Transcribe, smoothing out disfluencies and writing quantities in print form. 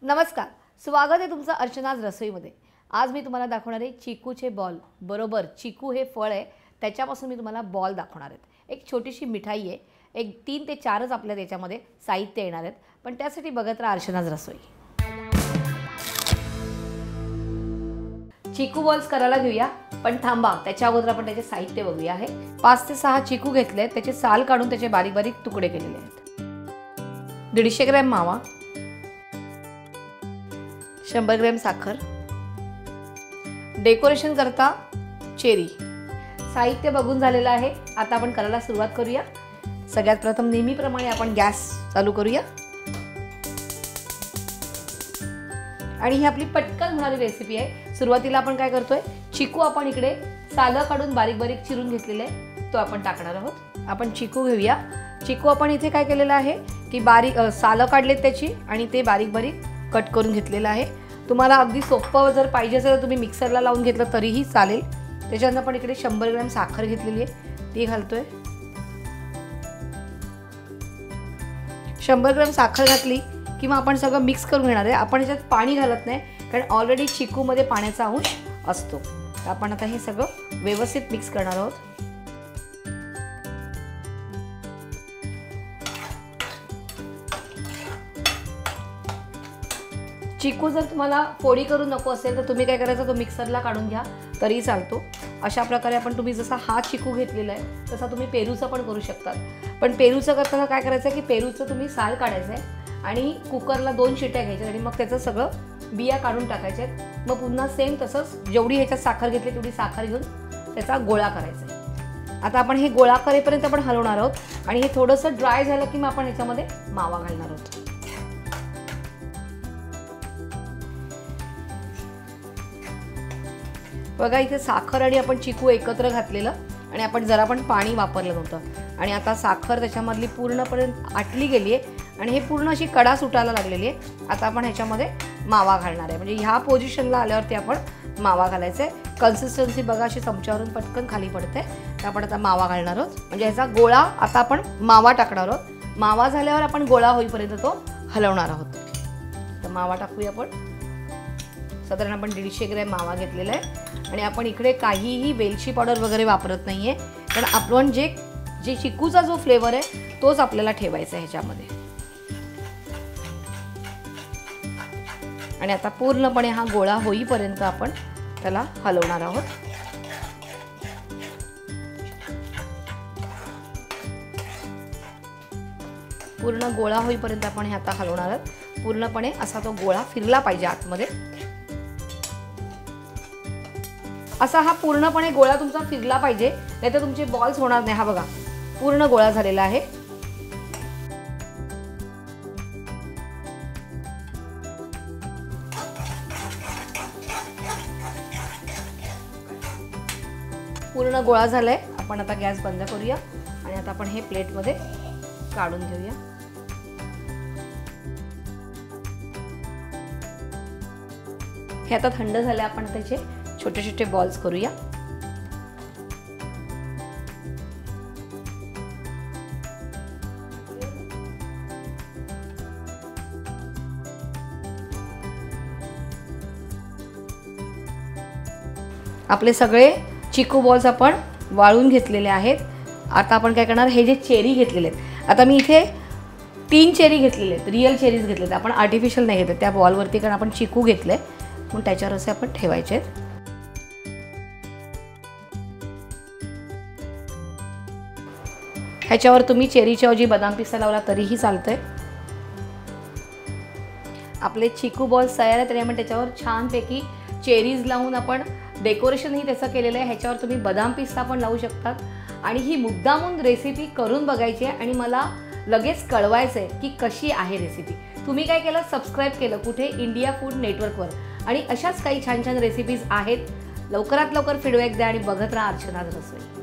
नमस्कार, स्वागत आहे तुमचं अर्चनाज रसोईमध्ये। आज मी तुम्हाला दाखवणार आहे चिकूचे बॉल। बरोबर, चिकू हे फळ आहे, त्याच्यापासून मी तुम्हाला बॉल दाखवणार आहे। एक छोटीशी मिठाई आहे, एक 3 ते 4च आपल्या त्याच्यामध्ये साहित्य येणार आहेत, पण त्यासाठी बघत राहा अर्चनाज रसोई। चिकू बॉल्स करायला घेऊया, पण थांबा, त्याच्या अगोदर आपण त्याचे साहित्य बघूया। आहे 5 ते 6 चिकू घेतले, त्याचे साल काढून त्याचे बारीक बारीक तुकडे केलेले आहेत। 150 ग्रॅम मावा, 100 ग्रॅम साखर, डेकोरेशन करता चेरी। साहित्य बघून झालेलं आहे, आता आपण करायला सुरुवात करूया। सगळ्यात प्रथम नेहमीप्रमाणे आपण गॅस चालू करूया आणि ही आपली पटकन होणारी रेसिपी आहे। सुरुवातीला आपण काय करतोय, चिकू आपण इकडे सालं काढून बारीक बारीक चिरून घेतलेले तो आपण टाकणार आहोत। आपण चिकू घेऊया। चिकू आपण इथे काय केलेलं आहे की बारीक सालं काढलेत त्याची आणि ते बारीक बारीक कट करून घेतलेलं आहे। तुम्हाला अगदी सोपं जर पाहिजे असेल तर तुम्ही मिक्सरला लावून घेतलं तरीही चालेल। त्याच्यानंतर आपण इकडे 100 ग्रॅम साखर घेतलेली आहे, ती घालतोय। 100 ग्रॅम साखर घातली की मग आपण सगळं मिक्स करून घेणार आहे। आपण याच्यात पाणी घालत नाही, कारण ऑलरेडी चिकूमध्ये पाण्याचा अंश असतो। तर आपण आता हे सगळं व्यवस्थित मिक्स करणार आहोत। चिकू जर तुम्हाला फोडी करून नको असेल तर तुम्ही काय करायचं, तो मिक्सरला काढून घ्या तरी चालतो। अशा प्रकारे आपण तुम्ही जसा हा चिकू घेतलेला आहे तसा तुम्ही पेरूचा पण करू शकतात। पण पेरूचं करताना काय करायचं की पेरूचं तुम्ही साल काढायचं आहे आणि कुकरला 2 शिट्या घ्यायच्या आणि मग त्याचं सगळं बिया काढून टाकायचे। मग पुन्हा सेम तसंच जेवढी ह्याच्यात साखर घेतली तेवढी साखर घेऊन त्याचा गोळा करायचा आहे। आता आपण हे गोळा करेपर्यंत आपण हलवणार आहोत आणि हे थोडंसं ड्राय झालं की मग आपण ह्याच्यामध्ये मावा घालणार आहोत। बघा, इथे साखर आणि आपण चिकू एकत्र घातलेलं आणि आपण जरा पण पाणी वापरलं नव्हतं आणि आता साखर त्याच्यामधली पूर्णपणे आटली गेली आहे आणि हे पूर्ण अशी कडा सुटायला लागलेली आहे। आता आपण ह्याच्यामध्ये मावा घालणार आहे, म्हणजे ह्या पोझिशनला आल्यावरती आपण मावा घालायचं आहे। कन्सिस्टन्सी बघा अशी चमच्यावरून पटकन खाली पडते, तर आपण आता मावा घालणार आहोत। म्हणजे ह्याचा गोळा आता आपण मावा टाकणार आहोत। मावा झाल्यावर आपण गोळा होईपर्यंत तो हलवणार आहोत। तर मावा टाकूया आपण। साधारण आपण 150 ग्रॅम मावा घेतलेला आहे आणि आपण इकडे काहीही वेलची पावडर वगैरे वापरत नाहीये, कारण आपण जे चिकूचा जो फ्लेवर आहे तोच आपल्याला ठेवायचा आहे ह्याच्यामध्ये। आणि आता पूर्णपणे हा गोळा होईपर्यंत आपण त्याला हलवणार आहोत। पूर्ण गोळा होईपर्यंत आपण हे आता हलवणार आहोत। पूर्णपणे असा तो गोळा फिरला पाहिजे आतमध्ये। असा हा पूर्णपणे गोळा तुमचा फिरला पाहिजे, नाहीतर तुमचे बॉल्स होणार नाही। हा बघा, पूर्ण गोळा झालेला आहे। पूर्ण गोळा झालाय। आपण आता गॅस बंद करूया आणि आता आपण हे प्लेटमध्ये काढून घेऊया। हे आता थंड झाले, आपण त्याचे छोटे छोटे बॉल्स करूया। आपले सगळे चिकू बॉल्स आपण वाळून घेतलेले आहेत। आता आपण काय करणार, हे जे चेरी घेतलेले आहेत, आता मी इथे 3 चेरी घेतलेले आहेत, रिअल चेरीज घेतलेले, आपण आर्टिफिशियल नाही घेतले त्या बॉलवरती, कारण आपण चिकू घेतले म्हणून त्याच्यावर असे आपण ठेवायचे आहेत। ह्याच्यावर तुम्ही चेरीच्या ऐवजी बदाम पिस्ता लावला तरीही चालतंय। आपले चिकू बॉल्स तयार आहेत आणि आपण त्याच्यावर छानपैकी चेरीज लावून आपण डेकोरेशनही त्याचं केलेलं आहे। ह्याच्यावर तुम्ही बदाम पिस्ता पण लावू शकतात आणि ही मुद्दामून रेसिपी करून बघायची आहे आणि मला लगेच कळवायचं आहे की कशी आहे रेसिपी। तुम्ही काय केलं, सबस्क्राईब केलं कुठे, इंडिया फूड नेटवर्कवर, आणि अशाच काही छान छान रेसिपीज आहेत। लवकरात लवकर फीडबॅक द्या आणि बघत राहा अर्चनाज रसोई।